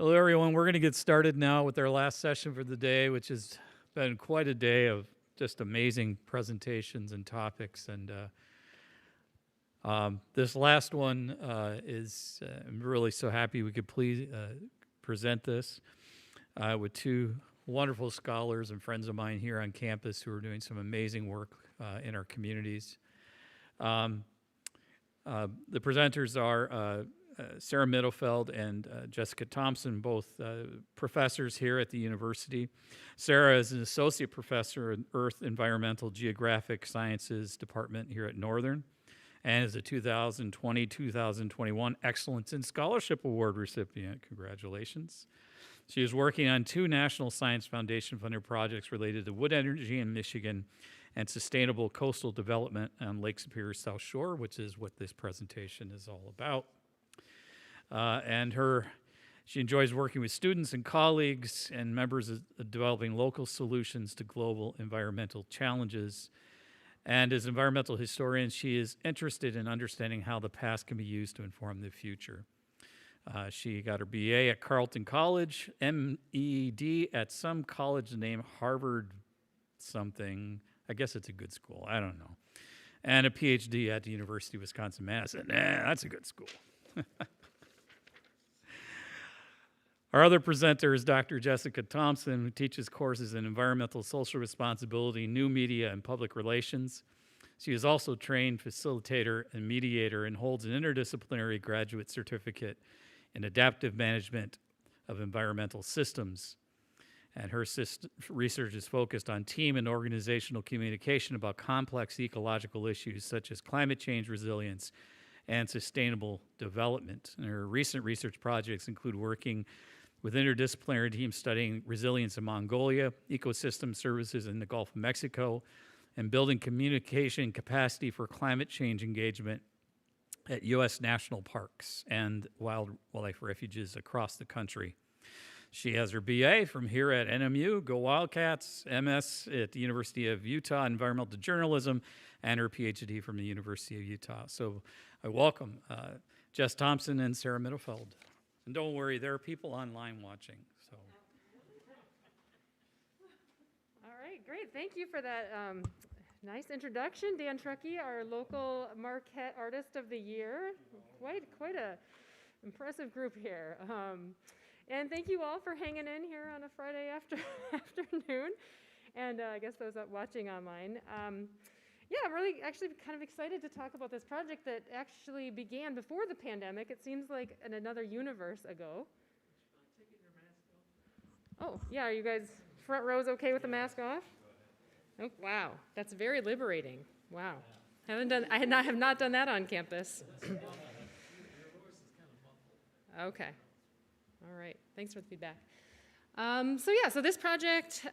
Hello, everyone. We're going to get started now with our last session for the day, which has been quite a day of just amazing presentations and topics. And this last one is, I'm really so happy we could please present this with two wonderful scholars and friends of mine here on campus who are doing some amazing work in our communities. The presenters are Sarah Mittlefehldt and Jessica Thompson, both professors here at the university. Sarah is an associate professor in Earth Environmental Geographic Sciences Department here at Northern and is a 2020-2021 Excellence in Scholarship Award recipient. Congratulations. She is working on two National Science Foundation funded projects related to wood energy in Michigan and sustainable coastal development on Lake Superior South Shore, which is what this presentation is all about. She enjoys working with students and colleagues and members of developing local solutions to global environmental challenges. And as an environmental historian, she is interested in understanding how the past can be used to inform the future. She got her BA at Carleton College, MED at some college named Harvard something. I guess it's a good school. I don't know. And a PhD at the University of Wisconsin-Madison. That's a good school. Our other presenter is Dr. Jessica Thompson, who teaches courses in environmental social responsibility, new media, and public relations. She is also a trained facilitator and mediator and holds an interdisciplinary graduate certificate in adaptive management of environmental systems. And her research is focused on team and organizational communication about complex ecological issues such as climate change resilience and sustainable development. And her recent research projects include working with interdisciplinary teams studying resilience in Mongolia, ecosystem services in the Gulf of Mexico, and building communication capacity for climate change engagement at U.S. national parks and wildlife refuges across the country. She has her BA from here at NMU, go Wildcats, MS at the University of Utah, environmental journalism, and her PhD from the University of Utah. So I welcome Jess Thompson and Sarah Mittlefehldt. And don't worry, there are people online watching. So. All right, great. Thank you for that nice introduction. Dan Truckee, our local Marquette Artist of the Year. Quite a impressive group here. And thank you all for hanging in here on a Friday afternoon. And I guess those watching online. Yeah, I'm really actually kind of excited to talk about this project that actually began before the pandemic. It seems like in another universe ago. Oh, yeah, are you guys front rows okay with the mask off? Oh, wow, that's very liberating. Wow. I have not done that on campus. Okay. All right, thanks for the feedback. So this project,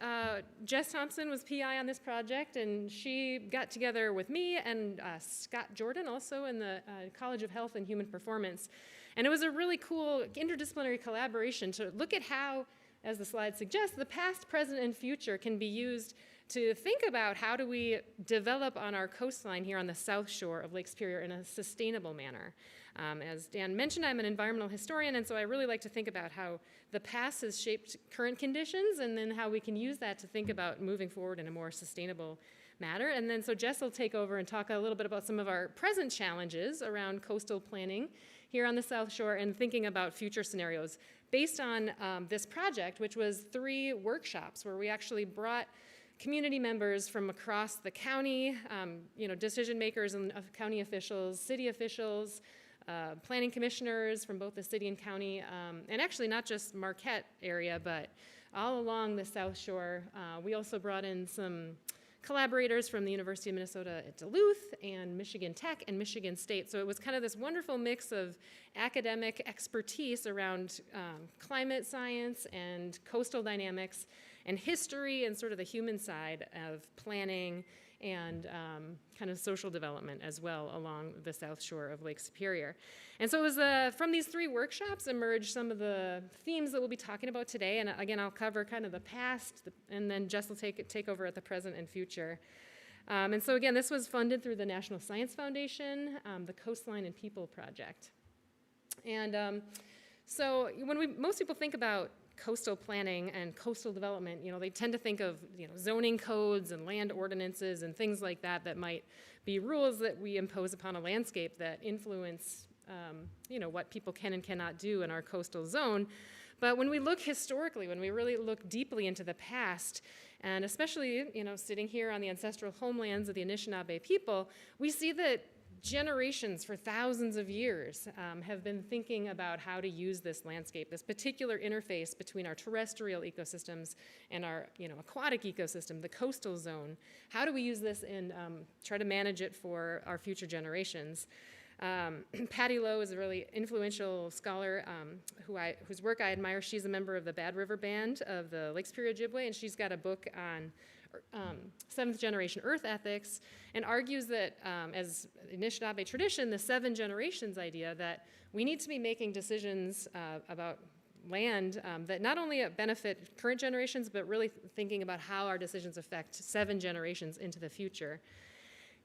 Jess Thompson was PI on this project, and she got together with me and Scott Jordan, also in the College of Health and Human Performance. And it was a really cool interdisciplinary collaboration to look at how, as the slide suggests, the past, present, and future can be used to think about how do we develop on our coastline here on the south shore of Lake Superior in a sustainable manner. As Dan mentioned, I'm an environmental historian, and so I really like to think about how the past has shaped current conditions and then how we can use that to think about moving forward in a more sustainable manner. And then so Jess will take over and talk a little bit about some of our present challenges around coastal planning here on the South Shore and thinking about future scenarios based on this project, which was 3 workshops where we actually brought community members from across the county, decision makers and county officials, city officials, planning commissioners from both the city and county, and actually not just Marquette area, but all along the South Shore. We also brought in some collaborators from the University of Minnesota at Duluth and Michigan Tech and Michigan State. So it was kind of this wonderful mix of academic expertise around climate science and coastal dynamics and history and sort of the human side of planning and kind of social development as well along the south shore of Lake Superior. And so it was from these 3 workshops emerged some of the themes that we'll be talking about today. And again, I'll cover kind of the past, and then Jess will take over at the present and future. And so again, this was funded through the National Science Foundation, the Coastline and People Project. And So most people think about coastal planning and coastal development, they tend to think of, zoning codes and land ordinances and things like that that might be rules that we impose upon a landscape that influence, what people can and cannot do in our coastal zone. But when we look historically, when we really look deeply into the past, and especially, sitting here on the ancestral homelands of the Anishinaabe people, we see that generations for thousands of years have been thinking about how to use this landscape, this particular interface between our terrestrial ecosystems and our aquatic ecosystem, the coastal zone. How do we use this and try to manage it for our future generations? Patty Lowe is a really influential scholar whose work I admire. She's a member of the Bad River Band of the Lake Superior Ojibwe, and she's got a book on seventh generation earth ethics, and argues that as Anishinaabe tradition, the 7 generations idea, that we need to be making decisions about land that not only benefit current generations, but really thinking about how our decisions affect 7 generations into the future.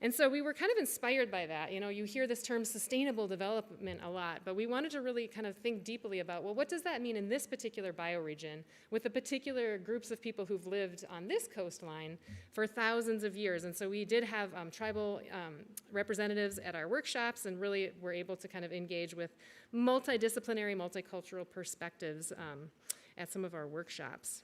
And so we were kind of inspired by that. You hear this term sustainable development a lot, but we wanted to really kind of think deeply about, well, what does that mean in this particular bioregion with the particular groups of people who've lived on this coastline for thousands of years? And so we did have tribal representatives at our workshops, and really were able to kind of engage with multidisciplinary, multicultural perspectives at some of our workshops.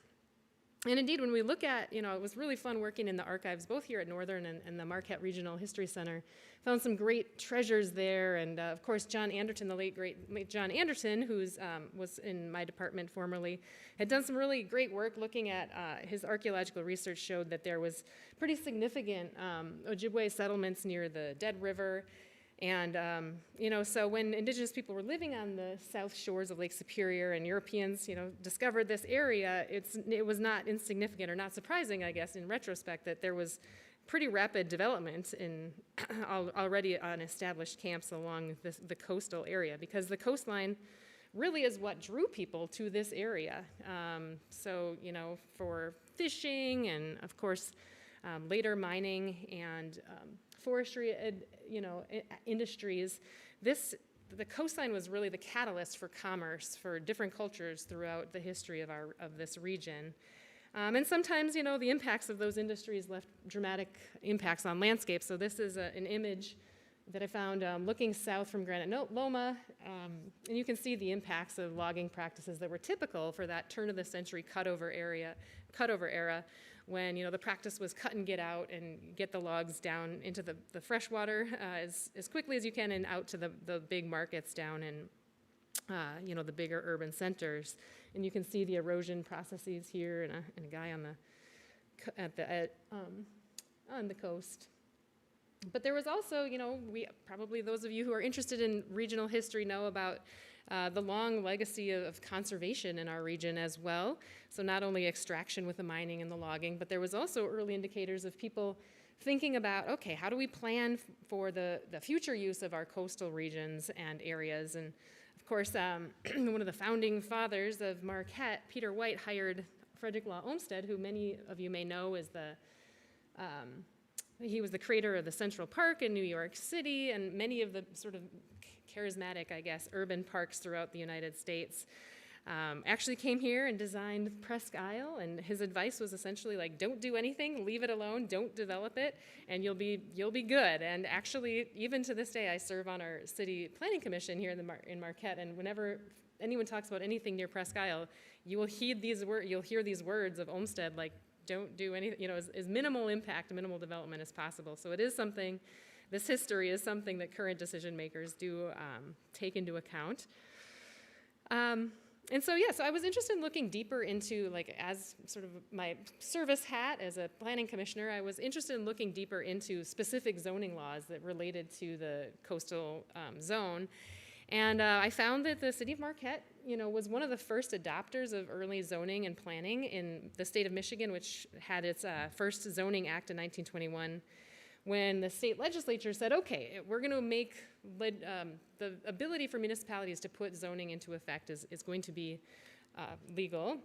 And indeed, when we look at, it was really fun working in the archives, both here at Northern and the Marquette Regional History Center. Found some great treasures there, and of course, John Anderton, the late John Anderton, who was in my department formerly, had done some really great work looking at, his archaeological research showed that there was pretty significant Ojibwe settlements near the Dead River. And, so when indigenous people were living on the south shores of Lake Superior and Europeans, discovered this area, it was not insignificant or not surprising, I guess, in retrospect, that there was pretty rapid development in already on established camps along the coastal area, because the coastline really is what drew people to this area. For fishing and, of course, later mining and forestry, industries, the coastline was really the catalyst for commerce for different cultures throughout the history of this region. And sometimes, the impacts of those industries left dramatic impacts on landscape. So this is an image that I found looking south from Granite Loma, and you can see the impacts of logging practices that were typical for that turn of the century cutover era, when the practice was cut and get out and get the logs down into the freshwater as quickly as you can and out to the big markets down in the bigger urban centers. And you can see the erosion processes here, and a guy on the coast. But there was also, probably those of you who are interested in regional history know about the long legacy of conservation in our region as well. So not only extraction with the mining and the logging, but there was also early indicators of people thinking about, okay, how do we plan for the future use of our coastal regions and areas? And of course, one of the founding fathers of Marquette, Peter White, hired Frederick Law Olmsted, who many of you may know is he was the creator of the Central Park in New York City and many of the sort of charismatic, I guess, urban parks throughout the United States. Actually came here and designed Presque Isle, and his advice was essentially like, don't do anything, leave it alone, don't develop it, and you'll be good. And actually, even to this day, I serve on our city planning commission here in Marquette, and whenever anyone talks about anything near Presque Isle, you'll hear these words of Olmsted, like, don't do anything, as minimal impact, minimal development as possible. So it is something, this history is something that current decision makers do take into account. And so I was interested in looking deeper into, as sort of my service hat as a planning commissioner, I was interested in looking deeper into specific zoning laws that related to the coastal zone. And I found that the city of Marquette, was one of the first adopters of early zoning and planning in the state of Michigan, which had its first zoning act in 1921, when the state legislature said, okay, we're going to make the ability for municipalities to put zoning into effect is going to be legal.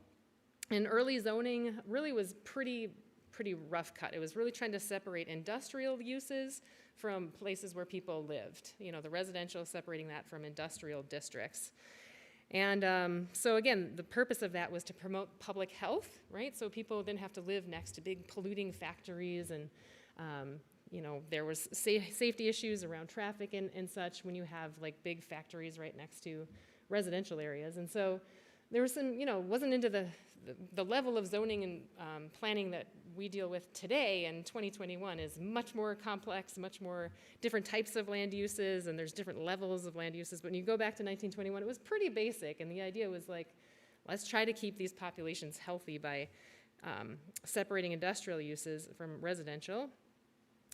And early zoning really was pretty rough cut. It was really trying to separate industrial uses from places where people lived, the residential separating that from industrial districts. And so again, the purpose of that was to promote public health, right? So people didn't have to live next to big polluting factories, and there was safety issues around traffic and such when you have like big factories right next to residential areas. And so there was some, wasn't into the level of zoning and planning that we deal with today in 2021 is much more complex, much more different types of land uses, and there's different levels of land uses. But when you go back to 1921, it was pretty basic, and the idea was like, let's try to keep these populations healthy by separating industrial uses from residential.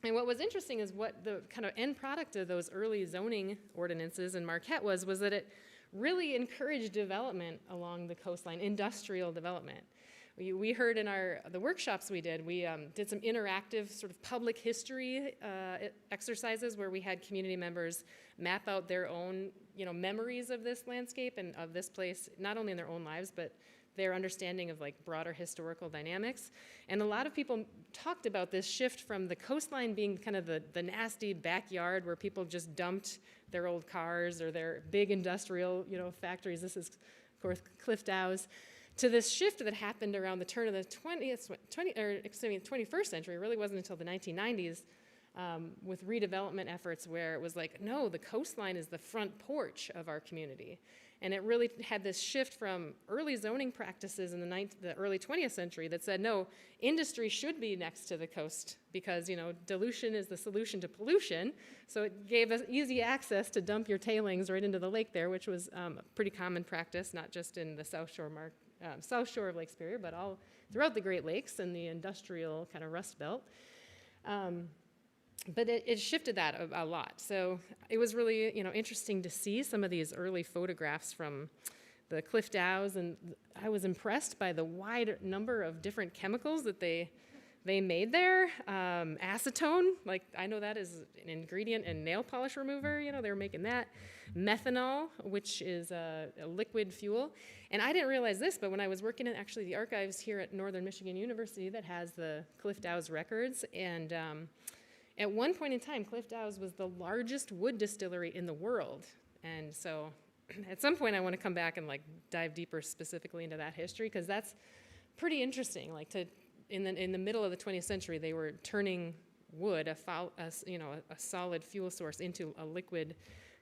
And what was interesting is what the kind of end product of those early zoning ordinances in Marquette was that it really encouraged development along the coastline, industrial development. We heard in the workshops we did some interactive sort of public history exercises where we had community members map out their own, memories of this landscape and of this place, not only in their own lives, but their understanding of like broader historical dynamics. And a lot of people talked about this shift from the coastline being kind of the nasty backyard where people just dumped their old cars or their big industrial, factories. This is, of course, Cliff Dow's, to this shift that happened around the turn of the 21st century. It really wasn't until the 1990s with redevelopment efforts where it was like, no, the coastline is the front porch of our community. And it really had this shift from early zoning practices in the early 20th century that said, no, industry should be next to the coast because, dilution is the solution to pollution. So it gave us easy access to dump your tailings right into the lake there, which was a pretty common practice, not just in the South Shore of Lake Superior, but all throughout the Great Lakes and the industrial kind of Rust Belt. But it shifted that a lot. So it was really, interesting to see some of these early photographs from the Cliff Dows, and I was impressed by the wide number of different chemicals that they made there. Acetone, like I know that is an ingredient in nail polish remover. They were making that. Methanol, which is a liquid fuel. And I didn't realize this, but when I was working in actually the archives here at Northern Michigan University that has the Cliff Dows records, and at one point in time, Cliff Dow's was the largest wood distillery in the world. And so at some point I want to come back and like dive deeper specifically into that history because that's pretty interesting. Like in the middle of the 20th century, they were turning wood, a solid fuel source, into a liquid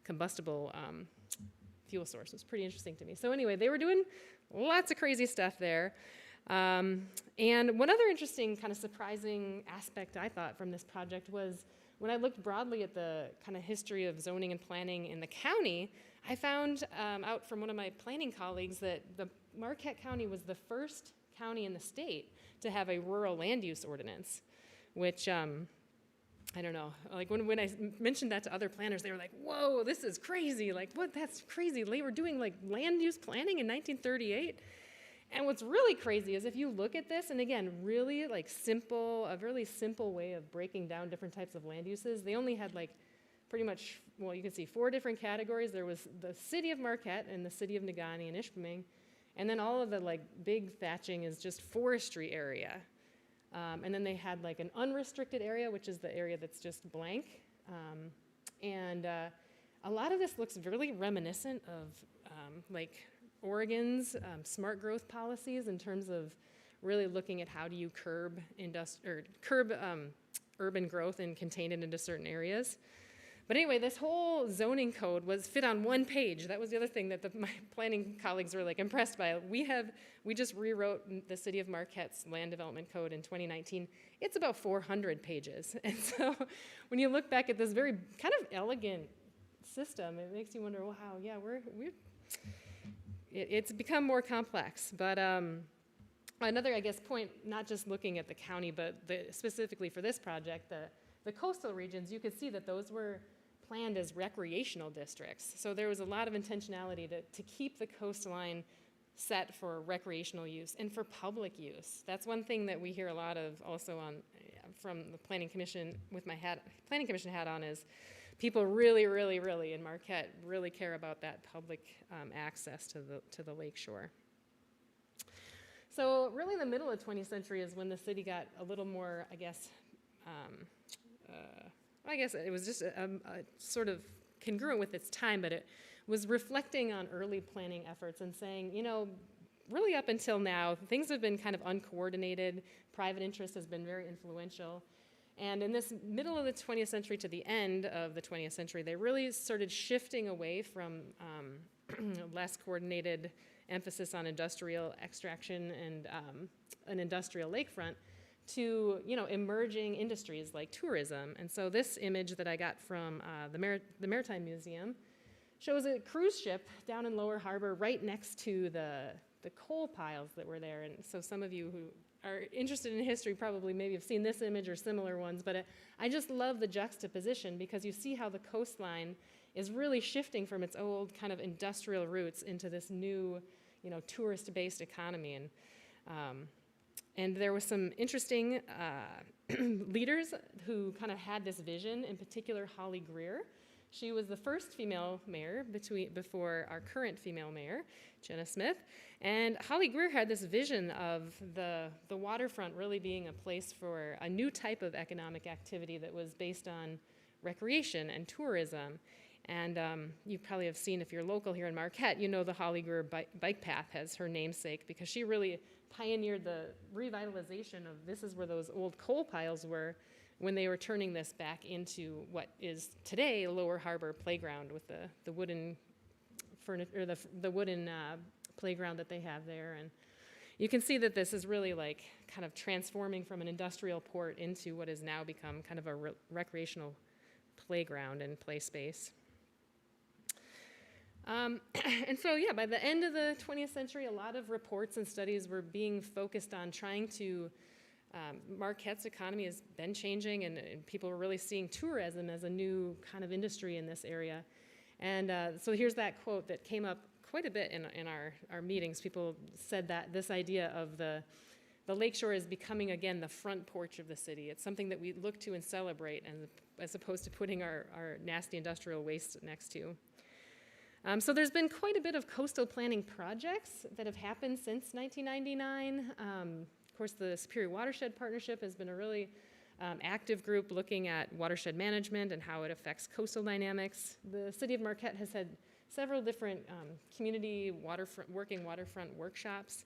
combustible fuel source. It was pretty interesting to me. So anyway, they were doing lots of crazy stuff there. And one other interesting kind of surprising aspect I thought from this project was when I looked broadly at the kind of history of zoning and planning in the county, I found out from one of my planning colleagues that the Marquette County was the first county in the state to have a rural land use ordinance, which I don't know, like when I mentioned that to other planners, they were like, whoa, this is crazy. Like, what? That's crazy. They were doing like land use planning in 1938. And what's really crazy is if you look at this, and again, really like a really simple way of breaking down different types of land uses, they only had like pretty much, well, you can see 4 different categories. There was the city of Marquette and the city of Negaunee and Ishpeming, and then all of the like big thatching is just forestry area. And then they had like an unrestricted area, which is the area that's just blank. And a lot of this looks really reminiscent of like Oregon's smart growth policies in terms of really looking at how do you curb urban growth and contain it into certain areas. But anyway, this whole zoning code was fit on one page. That was the other thing that my planning colleagues were like impressed by. We just rewrote the City of Marquette's land development code in 2019. It's about 400 pages. And so when you look back at this very kind of elegant system, it makes you wonder, wow, yeah, it's become more complex. But another, I guess, point, not just looking at the county, but specifically for this project, the coastal regions, you could see that those were planned as recreational districts. So there was a lot of intentionality to keep the coastline set for recreational use and for public use. That's one thing that we hear a lot of also from the Planning Commission, with my Planning Commission hat on, is people really, really, really in Marquette really care about that public access to the lake shore. So really the middle of the 20th century is when the city got a little more, I guess it was just a sort of congruent with its time, but it was reflecting on early planning efforts and saying, really up until now, things have been kind of uncoordinated. Private interest has been very influential. And in this middle of the 20th century to the end of the 20th century, they really started shifting away from less coordinated emphasis on industrial extraction and an industrial lakefront to emerging industries like tourism. And so this image that I got from the Maritime Museum shows a cruise ship down in Lower Harbor right next to the coal piles that were there. And so some of you who are interested in history probably maybe have seen this image or similar ones, but I just love the juxtaposition because you see how the coastline is really shifting from its old kind of industrial roots into this new, tourist-based economy. And there was some interesting leaders who kind of had this vision, in particular Holly Greer. She was the first female mayor before our current female mayor, Jenna Smith. And Holly Greer had this vision of the waterfront really being a place for a new type of economic activity that was based on recreation and tourism. And you probably have seen, if you're local here in Marquette, the Holly Greer bike path has her namesake because she really pioneered the revitalization of this is where those old coal piles were when they were turning this back into what is today Lower Harbor Playground with the wooden the wooden playground that they have there. And you can see that this is really like kind of transforming from an industrial port into what has now become kind of a recreational playground and play space. And so, by the end of the 20th century, a lot of reports and studies were being focused on trying to Marquette's economy has been changing, and people were really seeing tourism as a new kind of industry in this area. And so here's that quote that came up quite a bit in our meetings. People said that this idea of the lakeshore is becoming, again, the front porch of the city. It's something that we look to and celebrate, as opposed to putting our nasty industrial waste next to. So there's been quite a bit of coastal planning projects that have happened since 1999. Of course, the Superior Watershed Partnership has been a really active group looking at watershed management and how it affects coastal dynamics. The city of Marquette has had several different community working waterfront workshops.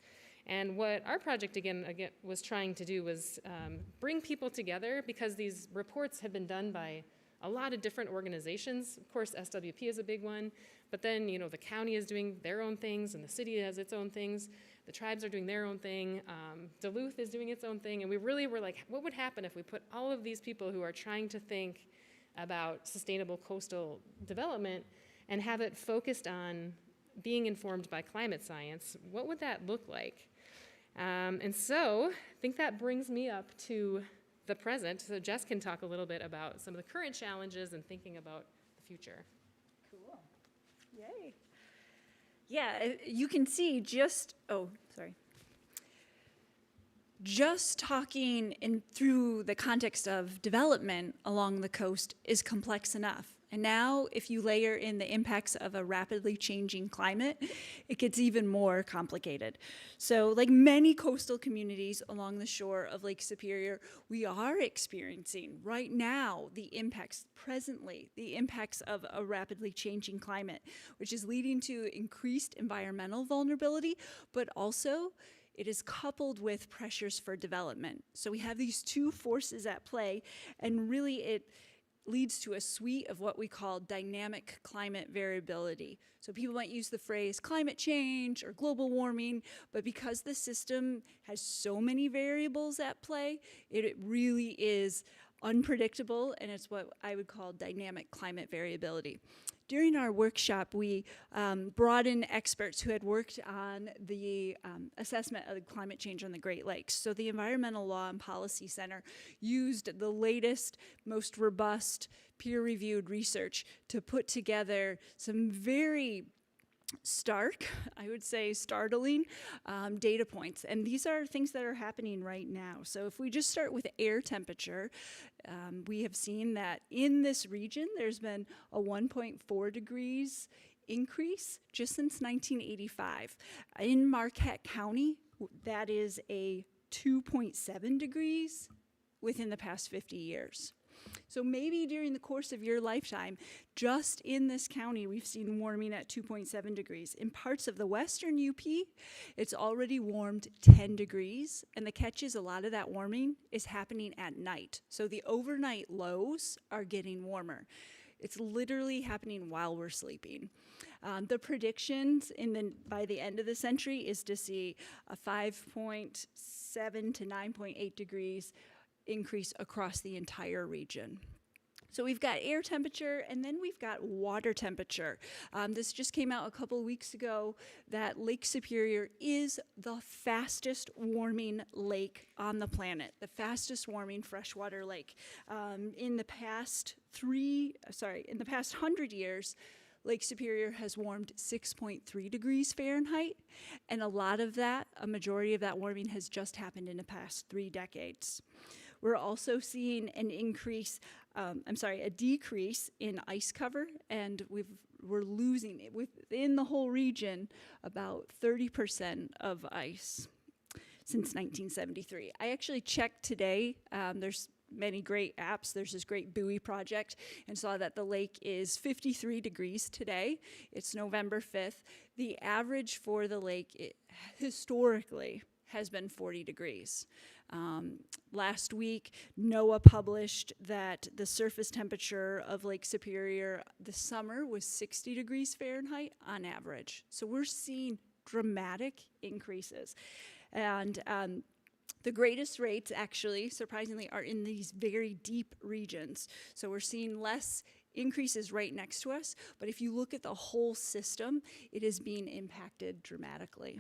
And what our project, again was trying to do was bring people together, because these reports have been done by a lot of different organizations. Of course, SWP is a big one, but then, the county is doing their own things, and the city has its own things. The tribes are doing their own thing. Duluth is doing its own thing. And we really were like, what would happen if we put all of these people who are trying to think about sustainable coastal development and have it focused on being informed by climate science? What would that look like? And so I think that brings me up to the present. So Jess can talk a little bit about some of the current challenges and thinking about the future. Cool. Yay. Yeah, you can see just talking through the context of development along the coast is complex enough. And now, if you layer in the impacts of a rapidly changing climate, it gets even more complicated. So, like many coastal communities along the shore of Lake Superior, we are experiencing right now the impacts of a rapidly changing climate, which is leading to increased environmental vulnerability, but also it is coupled with pressures for development. So we have these two forces at play, and really it leads to a suite of what we call dynamic climate variability. So people might use the phrase climate change or global warming, but because the system has so many variables at play, it really is unpredictable, and it's what I would call dynamic climate variability. During our workshop, we brought in experts who had worked on the assessment of climate change on the Great Lakes. So the Environmental Law and Policy Center used the latest, most robust, peer-reviewed research to put together some very stark, I would say startling, data points. And these are things that are happening right now. So if we just start with air temperature, we have seen that in this region, there's been a 1.4 degrees increase just since 1985. In Marquette County, that is a 2.7 degrees within the past 50 years. So maybe during the course of your lifetime, just in this county, we've seen warming at 2.7 degrees. In parts of the western UP, it's already warmed 10 degrees, and the catch is a lot of that warming is happening at night. So the overnight lows are getting warmer. It's literally happening while we're sleeping. The predictions by the end of the century is to see a 5.7 to 9.8 degrees increase across the entire region. So we've got air temperature, and then we've got water temperature. This just came out a couple weeks ago that Lake Superior is the fastest warming lake on the planet, the fastest warming freshwater lake. In the past 100 years, Lake Superior has warmed 6.3 degrees Fahrenheit, and a majority of that warming has just happened in the past 3 decades. We're also seeing a decrease in ice cover, and we're losing it within the whole region about 30% of ice since 1973. I actually checked today. There's many great apps. There's this great buoy project, and saw that the lake is 53 degrees today. It's November 5th. The average for the lake historically has been 40 degrees. Last week, NOAA published that the surface temperature of Lake Superior this summer was 60 degrees Fahrenheit on average. So we're seeing dramatic increases. And the greatest rates, actually, surprisingly, are in these very deep regions. So we're seeing less increases right next to us, but if you look at the whole system, it is being impacted dramatically.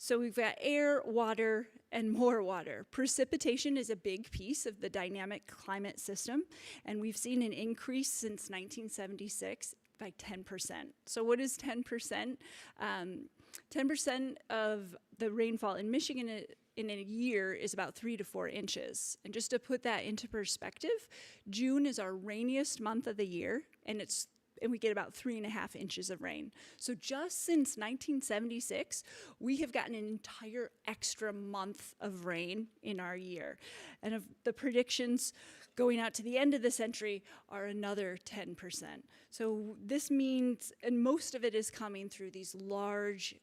So we've got air, water, and more water. Precipitation is a big piece of the dynamic climate system, and we've seen an increase since 1976 by 10%. So what is 10%? 10% of the rainfall in Michigan in a year is about 3 to 4 inches. And just to put that into perspective, June is our rainiest month of the year, and we get about 3.5 inches of rain. So just since 1976, we have gotten an entire extra month of rain in our year. And of the predictions going out to the end of the century are another 10%. So this means, and most of it is coming through these large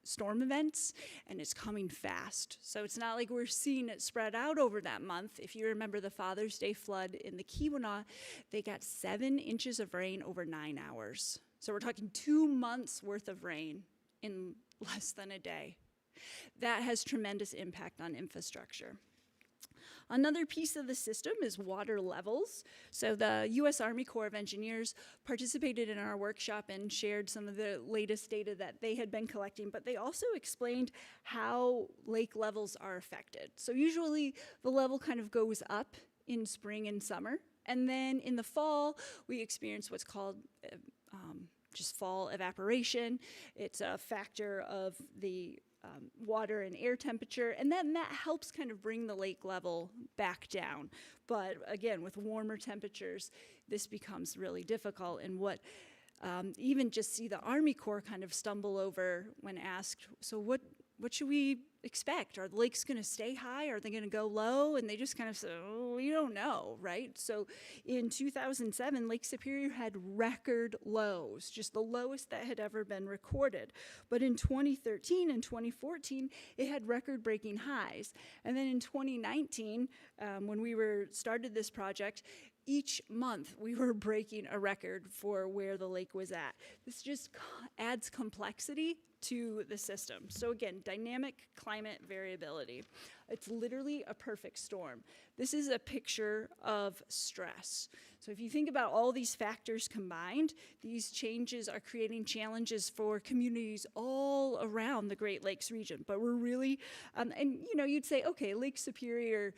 storm events, and it's coming fast. So it's not like we're seeing it spread out over that month. If you remember the Father's Day flood in the Keweenaw, they got 7 inches of rain over 9 hours. So we're talking 2 months worth of rain in less than a day. That has tremendous impact on infrastructure. Another piece of the system is water levels. So the U.S. Army Corps of Engineers participated in our workshop and shared some of the latest data that they had been collecting, but they also explained how lake levels are affected. So usually the level kind of goes up in spring and summer, and then in the fall we experience what's called just fall evaporation. It's a factor of the water and air temperature, and then that helps kind of bring the lake level back down. But again, with warmer temperatures, this becomes really difficult, and what even just see the Army Corps kind of stumble over when asked, so what should we expect? Are the lakes going to stay high? Are they going to go low? And they just kind of say, oh, we don't know, right? So in 2007, Lake Superior had record lows, just the lowest that had ever been recorded. But in 2013 and 2014, it had record-breaking highs. And then in 2019, when we started this project, each month we were breaking a record for where the lake was at. This just adds complexity to the system. So again, dynamic climate variability. It's literally a perfect storm. This is a picture of stress. So if you think about all these factors combined, these changes are creating challenges for communities all around the Great Lakes region. But we're really, and you'd say, okay, Lake Superior,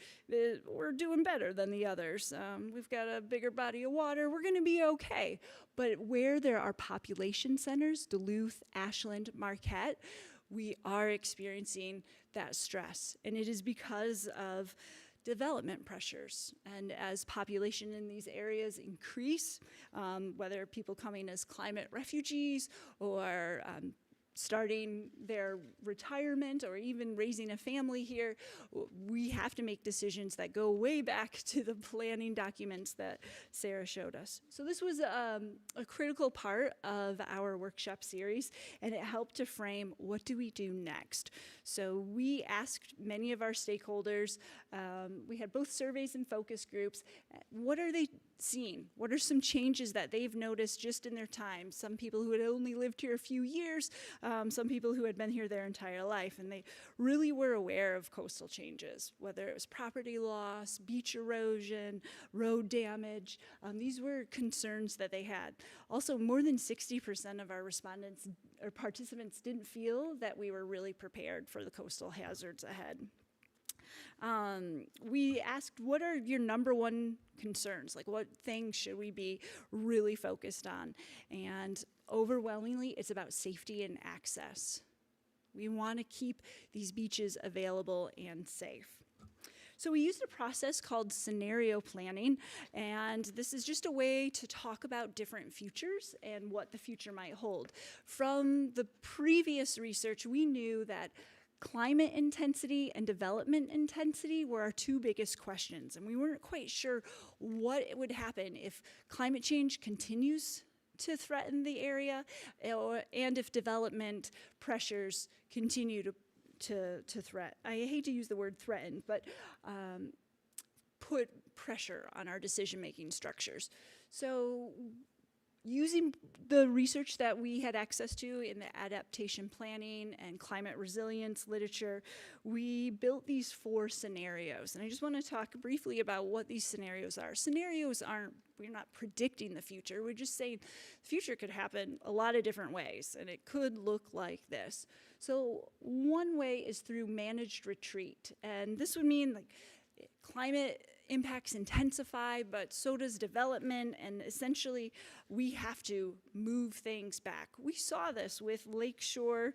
we're doing better than the others. We've got a bigger body of water, we're gonna be okay. But where there are population centers, Duluth, Ashland, Marquette, we are experiencing that stress. And it is because of development pressures. And as population in these areas increase, whether people coming as climate refugees or starting their retirement or even raising a family here, we have to make decisions that go way back to the planning documents that Sarah showed us. So this was a critical part of our workshop series, and it helped to frame what do we do next. So we asked many of our stakeholders, we had both surveys and focus groups, what are they seeing? What are some changes that they've noticed just in their time? Some people who had only lived here a few years, some people who had been here their entire life, and they really were aware of coastal changes, whether it was property loss, beach erosion, road damage. These were concerns that they had. Also, more than 60% of our respondents or participants didn't feel that we were really prepared for the coastal hazards ahead. We asked, what are your number one concerns? Like, what things should we be really focused on? And overwhelmingly, it's about safety and access. We want to keep these beaches available and safe. So we used a process called scenario planning, and this is just a way to talk about different futures and what the future might hold. From the previous research, we knew that climate intensity and development intensity were our two biggest questions, and we weren't quite sure what would happen if climate change continues to threaten the area, and if development pressures continue to threat. I hate to use the word threaten, but put pressure on our decision-making structures. So using the research that we had access to in the adaptation planning and climate resilience literature, we built these 4 scenarios. And I just want to talk briefly about what these scenarios are. Scenarios aren't, we're not predicting the future. We're just saying the future could happen a lot of different ways, and it could look like this. So one way is through managed retreat. And this would mean like climate impacts intensify, but so does development, and essentially we have to move things back. We saw this with Lakeshore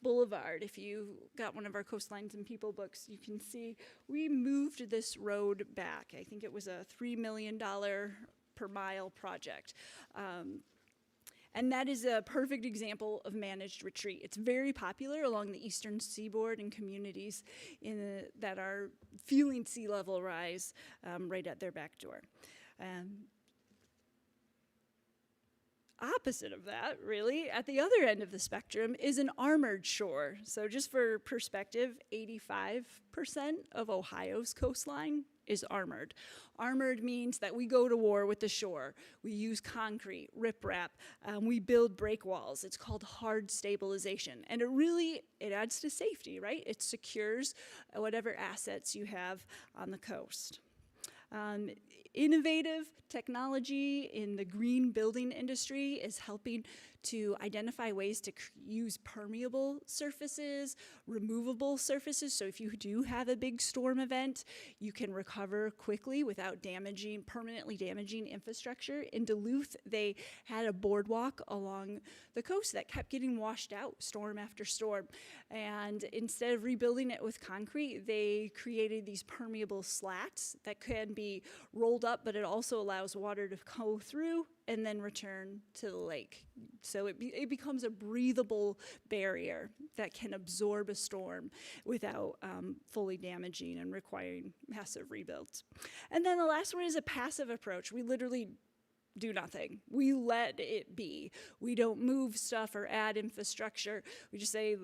Boulevard. If you got one of our Coastlines and People books, you can see we moved this road back. I think it was a $3 million per mile project. And that is a perfect example of managed retreat. It's very popular along the eastern seaboard in communities that are feeling sea level rise right at their back door. Opposite of that, really, at the other end of the spectrum is an armored shore. So just for perspective, 85% of Ohio's coastline is armored. Armored means that we go to war with the shore. We use concrete, riprap, we build break walls. It's called hard stabilization. And it adds to safety, right? It secures whatever assets you have on the coast. Innovative technology in the green building industry is helping to identify ways to use permeable surfaces, removable surfaces. So if you do have a big storm event, you can recover quickly without permanently damaging infrastructure. In Duluth, they had a boardwalk along the coast that kept getting washed out storm after storm. And instead of rebuilding it with concrete, they created these permeable slats that can be rolled up, but it also allows water to go through and then return to the lake. So it becomes a breathable barrier that can absorb a storm without fully damaging and requiring massive rebuilds. And then the last one is a passive approach. We literally do nothing. We let it be. We don't move stuff or add infrastructure. We just say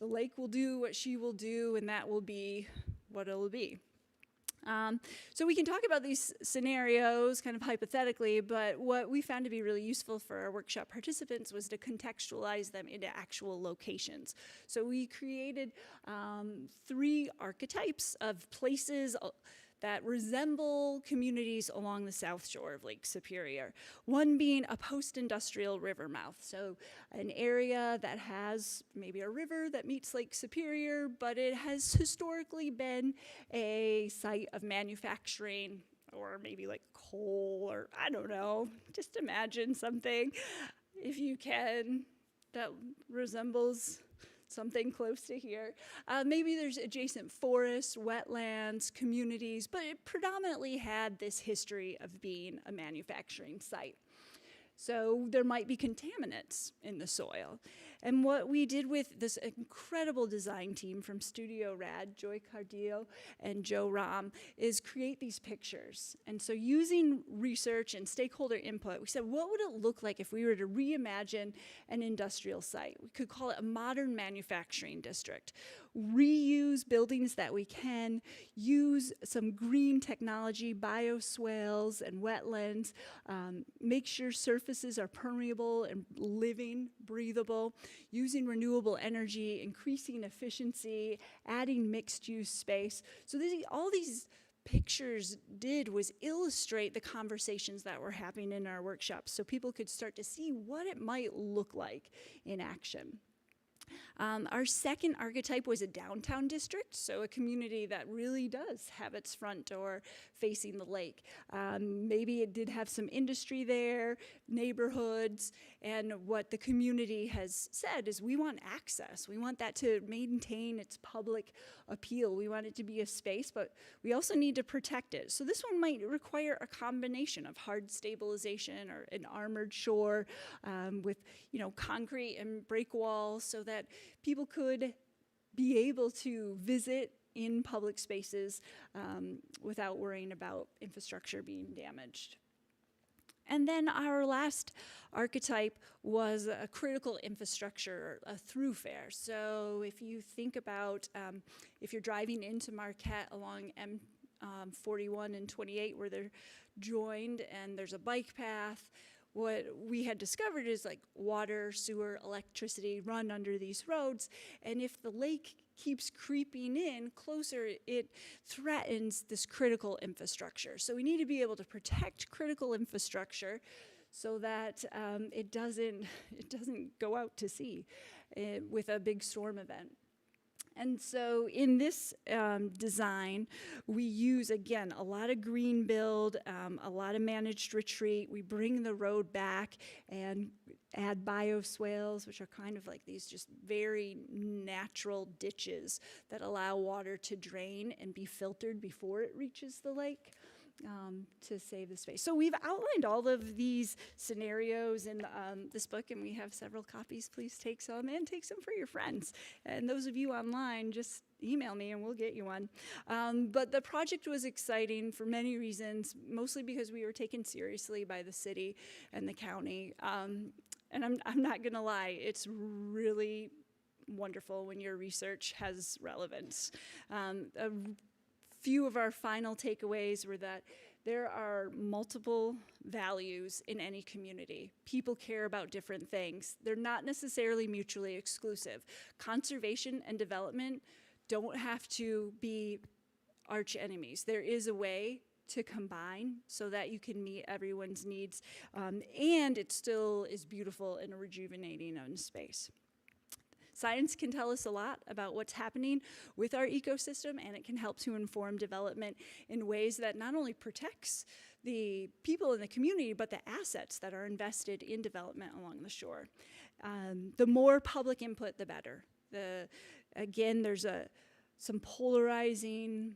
the lake will do what she will do, and that will be what it will be. So we can talk about these scenarios kind of hypothetically, but what we found to be really useful for our workshop participants was to contextualize them into actual locations. So we created 3 archetypes of places that resemble communities along the south shore of Lake Superior. One being a post-industrial river mouth, so an area that has maybe a river that meets Lake Superior, but it has historically been a site of manufacturing, or maybe like coal, or I don't know, just imagine something, if you can, that resembles something close to here. Maybe there's adjacent forests, wetlands, communities, but it predominantly had this history of being a manufacturing site. So there might be contaminants in the soil. And what we did with this incredible design team from Studio Rad, Joy Cardillo and Joe Ram, is create these pictures. And so using research and stakeholder input, we said, what would it look like if we were to reimagine an industrial site? We could call it a modern manufacturing district. Reuse buildings that we can, use some green technology, bioswales and wetlands, make sure surfaces are permeable and living, breathable, using renewable energy, increasing efficiency, adding mixed-use space. So all these pictures did was illustrate the conversations that were happening in our workshops so people could start to see what it might look like in action. Our second archetype was a downtown district, so a community that really does have its front door facing the lake. Maybe it did have some industry there, neighborhoods, and what the community has said is we want access. We want that to maintain its public appeal. We want it to be a space, but we also need to protect it. So this one might require a combination of hard stabilization or an armored shore with, concrete and break walls so that people could be able to visit in public spaces without worrying about infrastructure being damaged. And then our last archetype was a critical infrastructure, a thoroughfare. So if you think about if you're driving into Marquette along M41 and 28 where they're joined and there's a bike path, what we had discovered is like water, sewer, electricity run under these roads, and if the lake keeps creeping in closer, it threatens this critical infrastructure. So we need to be able to protect critical infrastructure so that it doesn't go out to sea with a big storm event. And so in this design, we use, again, a lot of green build, a lot of managed retreat. We bring the road back and add bioswales, which are kind of like these just very natural ditches that allow water to drain and be filtered before it reaches the lake. To save the space. So we've outlined all of these scenarios in this book, and we have several copies. Please take some and take some for your friends. And those of you online, just email me and we'll get you one. But the project was exciting for many reasons, mostly because we were taken seriously by the city and the county. And I'm not going to lie, it's really wonderful when your research has relevance. A few of our final takeaways were that there are multiple values in any community. People care about different things. They're not necessarily mutually exclusive. Conservation and development don't have to be arch enemies. There is a way to combine so that you can meet everyone's needs, and it still is beautiful and rejuvenating in space. Science can tell us a lot about what's happening with our ecosystem, and it can help to inform development in ways that not only protects the people in the community, but the assets that are invested in development along the shore. The more public input, the better. Again, there's some polarizing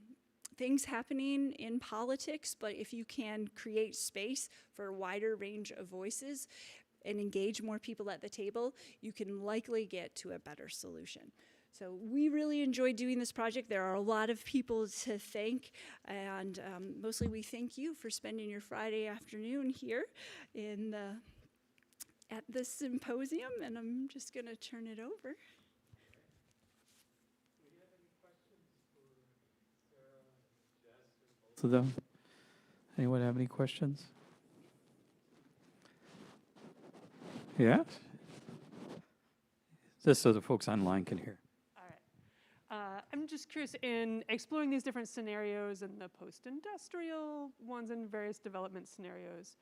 things happening in politics, but if you can create space for a wider range of voices, and engage more people at the table, you can likely get to a better solution. So we really enjoyed doing this project. There are a lot of people to thank, and mostly we thank you for spending your Friday afternoon here at the symposium, and I'm just going to turn it over. So them. Anyone have any questions? Yeah? Just so the folks online can hear. All right. I'm just curious, in exploring these different scenarios and the post-industrial ones and various development scenarios,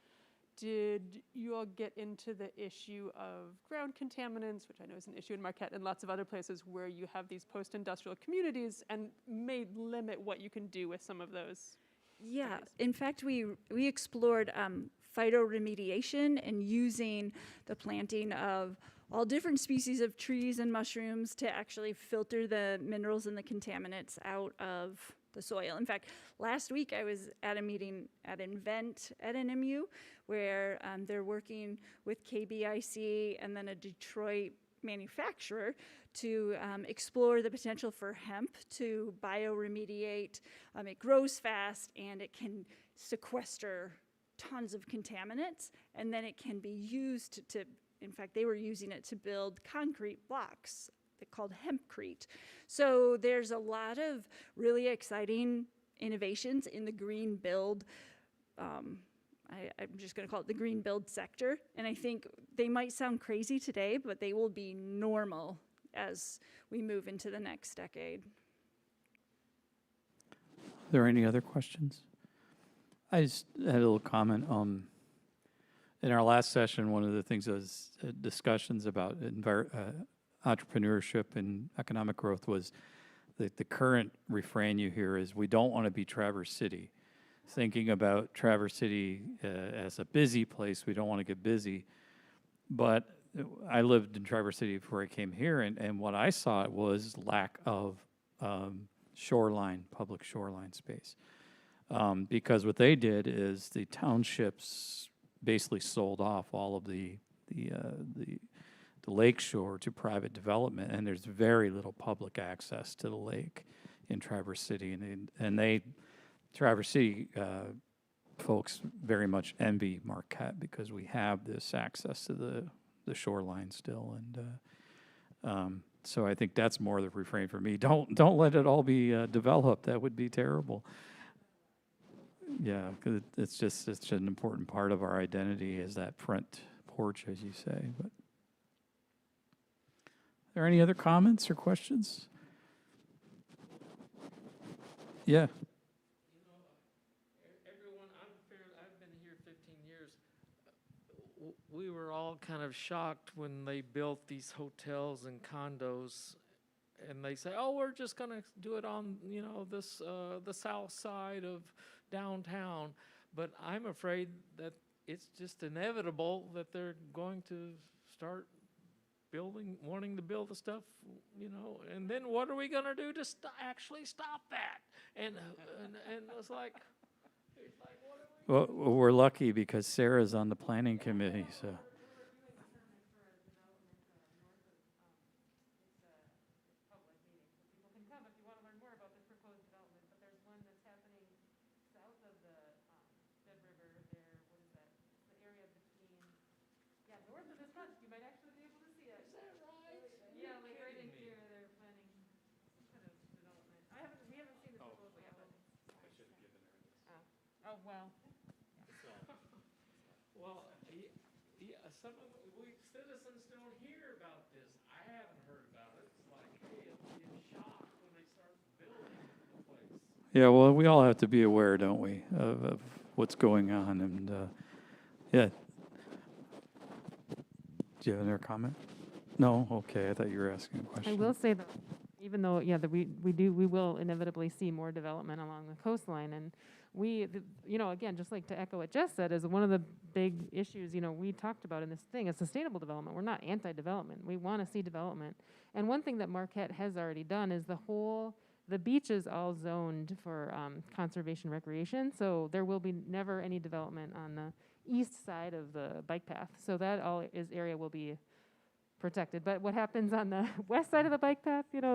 did you all get into the issue of ground contaminants, which I know is an issue in Marquette and lots of other places where you have these post-industrial communities and may limit what you can do with some of those? Yeah, in fact, we explored phytoremediation and using the planting of all different species of trees and mushrooms to actually filter the minerals and the contaminants out of the soil. In fact, last week I was at a meeting at Invent at NMU where they're working with KBIC and then a Detroit manufacturer to explore the potential for hemp to bioremediate. It grows fast and it can sequester tons of contaminants, and then it can be used to, in fact, they were using it to build concrete blocks. They're called hempcrete. So there's a lot of really exciting innovations in the green build. I'm just going to call it the green build sector. And I think they might sound crazy today, but they will be normal as we move into the next decade. Are there any other questions? I just had a little comment. In our last session, one of the things was discussions about entrepreneurship and economic growth was that the current refrain you hear is we don't want to be Traverse City. Thinking about Traverse City as a busy place, we don't want to get busy. But I lived in Traverse City before I came here, and what I saw was lack of public shoreline space. Because what they did is the townships basically sold off all of the lakeshore to private development, and there's very little public access to the lake in Traverse City, and Traverse City folks very much envy Marquette because we have this access to the shoreline still, and so I think that's more the refrain for me. Don't let it all be developed. That would be terrible. Yeah, because it's just an important part of our identity is that front porch, as you say. But are there any other comments or questions? Yeah. Everyone, I've been here 15 years. We were all kind of shocked when they built these hotels and condos, and they say, "Oh, we're just going to do it on, this the south side of downtown." But I'm afraid that it's just inevitable that they're going to start wanting to build the stuff, and then what are we going to do to actually stop that? And it's like, what are we? Well, we're lucky because Sarah's on the planning committee, so. Oh, well. Well, some of we citizens don't hear about this. I haven't heard about it. It's like, hey, it'll be a shock when they start building the place. Yeah, well, we all have to be aware, don't we, of what's going on, and yeah. Do you have another comment? No? Okay, I thought you were asking a question. I will say that even though, we will inevitably see more development along the coastline, and again, just like to echo what Jess said, is one of the big issues, we talked about in this thing is sustainable development. We're not anti-development. We want to see development. And one thing that Marquette has already done is the beach is all zoned for conservation recreation, so there will be never any development on the east side of the bike path. So that area will be protected. But what happens on the west side of the bike path, that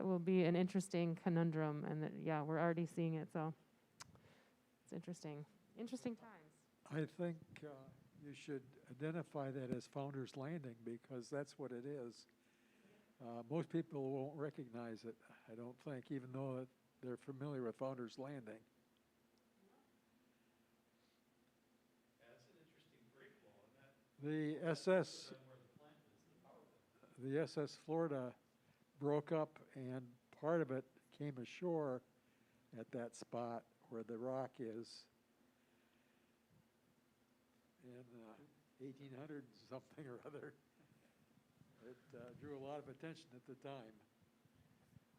will be an interesting conundrum, and we're already seeing it, so it's interesting times. I think you should identify that as Founders Landing because that's what it is. Most people won't recognize it, I don't think, even though they're familiar with Founders Landing. The SS Florida broke up, and part of it came ashore at that spot where the rock is in 1800 something or other. It drew a lot of attention at the time.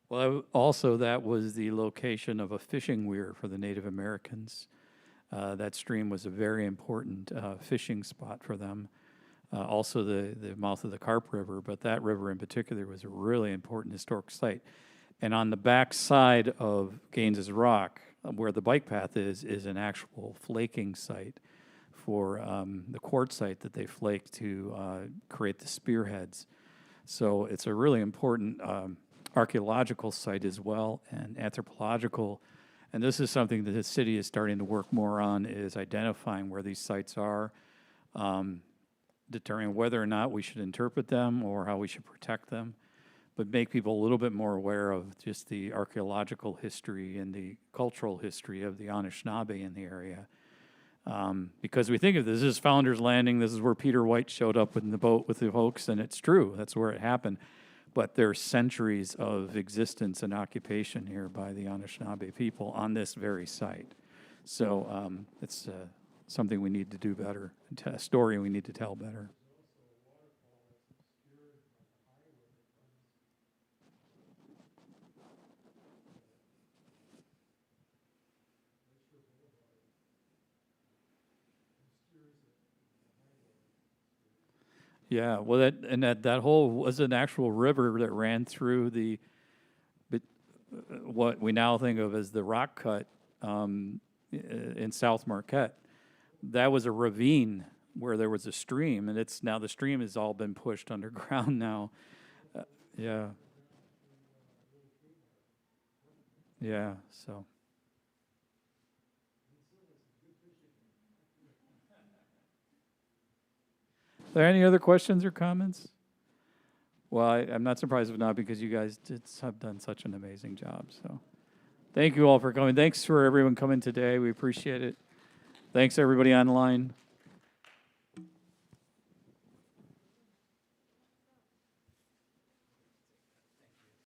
Well, also that was the location of a fishing weir for the Native Americans. That stream was a very important fishing spot for them. Also the mouth of the Carp River, but that river in particular was a really important historic site. And on the back side of Gaines's Rock, where the bike path is an actual flaking site for the quartzite that they flake to create the spearheads. So it's a really important archaeological site as well, and anthropological. And this is something that the city is starting to work more on, is identifying where these sites are, determining whether or not we should interpret them or how we should protect them, but make people a little bit more aware of just the archaeological history and the cultural history of the Anishinaabe in the area. Because we think of this as Founders Landing, this is where Peter White showed up in the boat with the Hoax, and it's true, that's where it happened. But there's centuries of existence and occupation here by the Anishinaabe people on this very site. So it's something we need to do better, a story we need to tell better. Yeah, well, that whole was an actual river that ran through what we now think of as the rock cut in South Marquette. That was a ravine where there was a stream, and the stream has all been pushed underground now. Yeah. Yeah, so. Are there any other questions or comments? Well, I'm not surprised if not, because you guys have done such an amazing job. So thank you all for coming. Thanks for everyone coming today. We appreciate it. Thanks, everybody online.